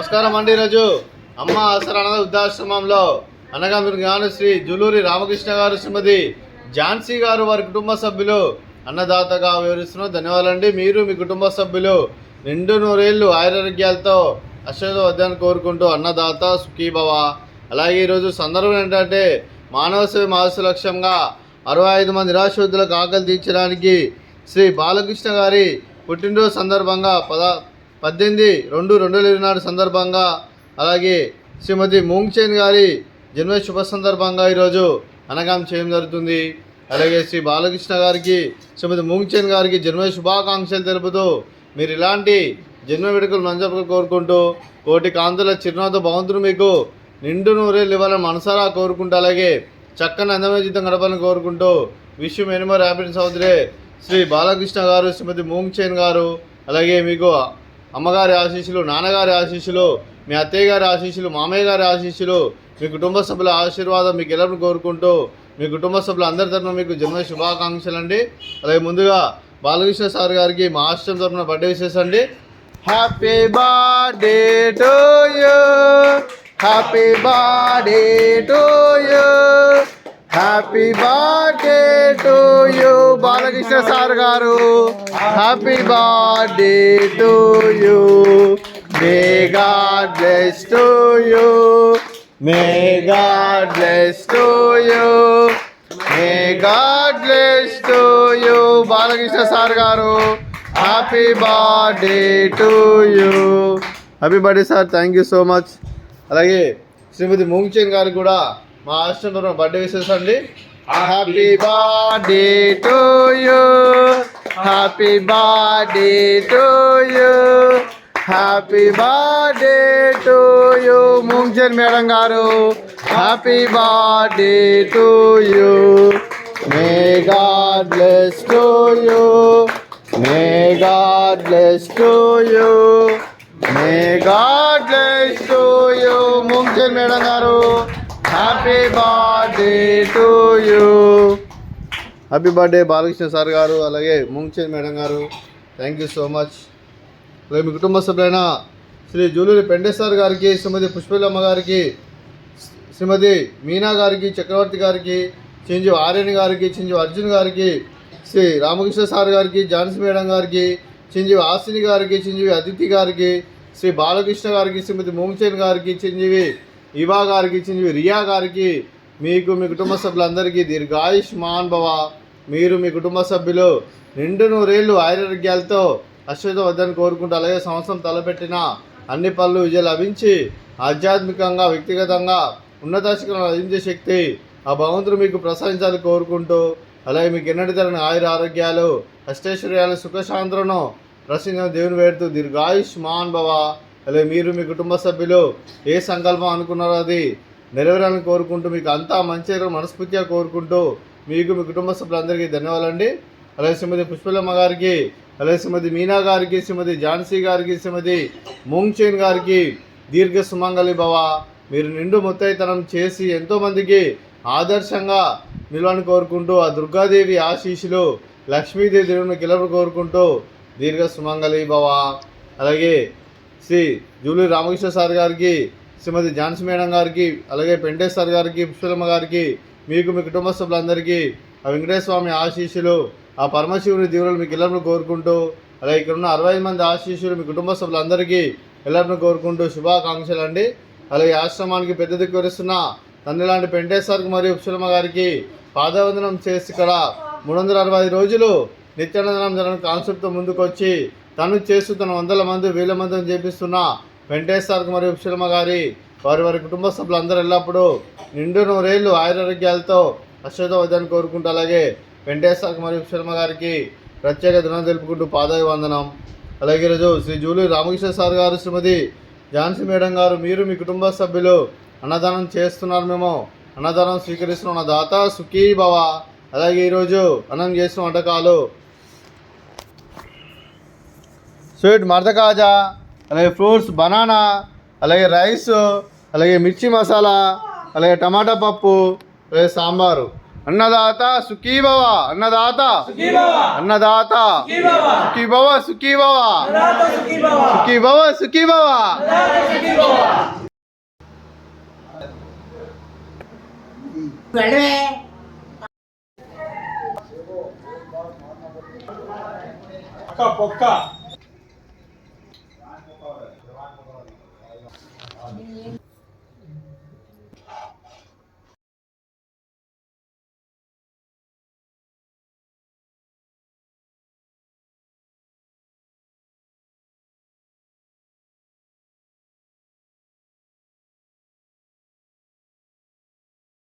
నమస్కారం అండి. ఈరోజు అమ్మ ఆసరా అనాథ వృద్ధాశ్రమంలో అనగానూరు జ్ఞానశ్రీ జులూరి రామకృష్ణ గారు, శ్రీమతి ఝాన్సీ గారు, వారి కుటుంబ సభ్యులు అన్నదాతగా వివరిస్తున్నారు. ధన్యవాదాలండి. మీరు మీ కుటుంబ సభ్యులు నిండు నూరేళ్లు ఆయురారోగ్యాలతో అశ్వద్ధాన్ని కోరుకుంటూ అన్నదాత సుఖీభవ. అలాగే ఈరోజు సందర్భం ఏంటంటే మానవ సేవ మానవ లక్ష్యంగా 65 మంది నిరాశ్రద్ధులకు ఆకలి తీర్చడానికి శ్రీ బాలకృష్ణ గారి పుట్టినరోజు సందర్భంగా 18/2/2024 సందర్భంగా, అలాగే శ్రీమతి మూంగ్చేన్ గారి జన్మ శుభ సందర్భంగా ఈరోజు అనగాం చేయడం జరుగుతుంది. అలాగే శ్రీ బాలకృష్ణ గారికి, శ్రీమతి మూంగ్చేన్ గారికి జన్మ శుభాకాంక్షలు తెలుపుతూ మీరు ఇలాంటి జన్మ వేడుకలు మంజపలు కోరుకుంటూ కోటి కాంతుల చిరునవ్వుతో భగవంతుడు మీకు నిండు నూరేళ్ళు ఇవ్వాలని మనసారా కోరుకుంటూ, అలాగే చక్కని అందమైన జీవితం గడపాలని కోరుకుంటూ విష్ మెనీ మోర్ హ్యాపీనెస్ అవుతురే శ్రీ బాలకృష్ణ గారు, శ్రీమతి మూంగ్చేన్ గారు. అలాగే మీకు అమ్మగారి ఆశీస్సులు, నాన్నగారి ఆశీస్సులు, మీ అత్తయ్య గారి ఆశీస్సులు, మామయ్య గారి ఆశీస్సులు, మీ కుటుంబ సభ్యుల ఆశీర్వాదం మీకు ఎల్లప్పుడూ కోరుకుంటూ మీ కుటుంబ సభ్యులు అందరి తరఫున మీకు జన్మ శుభాకాంక్షలు అండి. అలాగే ముందుగా బాలకృష్ణ సార్ గారికి మా ఆశ్రమం తరఫున బర్త్డే విషెస్ అండి. Happy birthday to you, happy birthday to you, happy birthday to you Balakrishna sir గారు. Happy birthday to you. May God bless to you, may God bless to you, may God bless to you Balakrishna sir గారు. Happy birthday to you. Happy birthday sir, thank you so much. అలాగే శ్రీమతి మూంగ్చేన్ గారికి కూడా మా ఆశ్రమంలో birthday wishes అండి. Happy birthday to you, happy birthday to you, happy birthday to you Moongchen madam గారు. Happy birthday to you. May God bless to you, may God bless to you, may God bless to you Moongchen madam గారు. Happy birthday to you. Happy birthday Balakrishna sir గారు, అలాగే Moongchen madam గారు. Thank you so much. అలాగే మీ కుటుంబ సభ్యులైన శ్రీ జూలూరి పెండేశ్వర్ గారికి, శ్రీమతి పుష్పలమ్మ గారికి, శ్రీమతి మీనా గారికి, చక్రవర్తి గారికి, చింజు ఆర్యన్ గారికి, చింజు అర్జున్ గారికి, శ్రీ రామకృష్ణ సార్ గారికి, ఝాన్సీ మేడం గారికి, చింజీవి ఆసిని గారికి, చింజీవి అదితి గారికి, శ్రీ బాలకృష్ణ గారికి, శ్రీమతి మూంగ్చేన్ గారికి, చింజీవి ఇవా గారికి, చింజీవి రియా గారికి, మీకు మీ కుటుంబ సభ్యులందరికీ దీర్ఘాయుష్మాన్ భవ. మీరు మీ కుటుంబ సభ్యులు నిండు నూరేళ్ళు ఆరోగ్యాలతో అశ్వత వద్దని కోరుకుంటూ, అలాగే సంవత్సరం తలపెట్టిన అన్ని పనులు విజయం లభించి ఆధ్యాత్మికంగా, వ్యక్తిగతంగా ఉన్నత శిఖరం లభించే శక్తి ఆ భగవంతుడు మీకు ప్రసాదించాలని కోరుకుంటూ, అలాగే మీకు ఎన్నటి తరని ఆరోగ్యాలు, అష్టైశ్వర్యాలు, సుఖశాంతులను ప్రసన్న దేవుని వేడుతూ దీర్ఘాయుష్మాన్ భవ. అలాగే మీరు మీ కుటుంబ సభ్యులు ఏ సంకల్పం అనుకున్నారో అది నెరవేరాలని కోరుకుంటూ, మీకు అంతా మంచి మనస్ఫూర్తిగా కోరుకుంటూ మీకు మీ కుటుంబ సభ్యులందరికీ ధన్యవాదాలండి. అలాగే శ్రీమతి పుష్పలమ్మ గారికి, అలాగే శ్రీమతి మీనా గారికి, శ్రీమతి ఝాన్సీ గారికి, శ్రీమతి మూంగ్చేన్ గారికి దీర్ఘ సుమంగళి భవ. మీరు నిండు ముత్తైతనం చేసి ఎంతోమందికి ఆదర్శంగా నిలవని కోరుకుంటూ, ఆ దుర్గాదేవి ఆశీస్సులు, లక్ష్మీదేవి దేవుని కిలబడి కోరుకుంటూ దీర్ఘ సుమంగళి భవ. అలాగే శ్రీ జూలూరి రామకృష్ణ సార్ గారికి, శ్రీమతి ఝాన్సీ మేడం గారికి, అలాగే పెండేశ్వర్ గారికి, పుష్పలమ్మ గారికి, మీకు మీ కుటుంబ సభ్యులందరికీ ఆ వెంకటేశ్వర స్వామి ఆశీస్సులు, ఆ పరమశివుని దీవులు మీకు ఎల్లప్పుడూ కోరుకుంటూ, అలాగే ఇక్కడ ఉన్న 65 మంది ఆశీస్సులు మీ కుటుంబ సభ్యులందరికీ ఎల్లప్పుడూ కోరుకుంటూ శుభాకాంక్షలు అండి. అలాగే ఆశ్రమానికి పెద్ద దిక్కు వరిస్తున్న తండ్రి లాంటి పెంటేశ్వర్కి మరియు పుష్పలమ్మ గారికి పాదవందనం చేసి ఇక్కడ 365 రోజులు నిత్యానందనం జరగని కాన్సెప్ట్తో ముందుకు వచ్చి తను చేస్తూ తన 100 మంది 1000 మందిని చేపిస్తున్న వెంకటేశ్వర్కి మరియు పుష్పలమ్మ గారి వారి కుటుంబ సభ్యులందరూ ఎల్లప్పుడూ నిండు నూరేళ్ళు ఆయురారోగ్యాలతో అశ్వత వద్దని కోరుకుంటూ, అలాగే వెంకటేశ్వర్కి మరియు పుష్పలమ్మ గారికి ప్రత్యేక దినం తెలుపుకుంటూ పాదాభివందనం. అలాగే ఈరోజు శ్రీ జూలూరి రామకృష్ణ సార్ గారు, శ్రీమతి ఝాన్సీ మేడం గారు, మీరు మీ కుటుంబ సభ్యులు అన్నదానం చేస్తున్నారు. మేము అన్నదానం స్వీకరిస్తున్న దాత సుఖీ భవ. అలాగే ఈరోజు అన్నం చేసిన వంటకాలు స్వీట్ మర్దకాజా, అలాగే ఫ్రూట్స్ బనానా, అలాగే రైస్, అలాగే మిర్చి మసాలా, అలాగే టమాటా పప్పు, అలాగే సాంబారు. అన్నదాత సుఖీభవ, అన్నదాత అన్నదాత సుఖీభవ, సుఖీభవ, సుఖీభవ, సుఖీభవ. పొక్క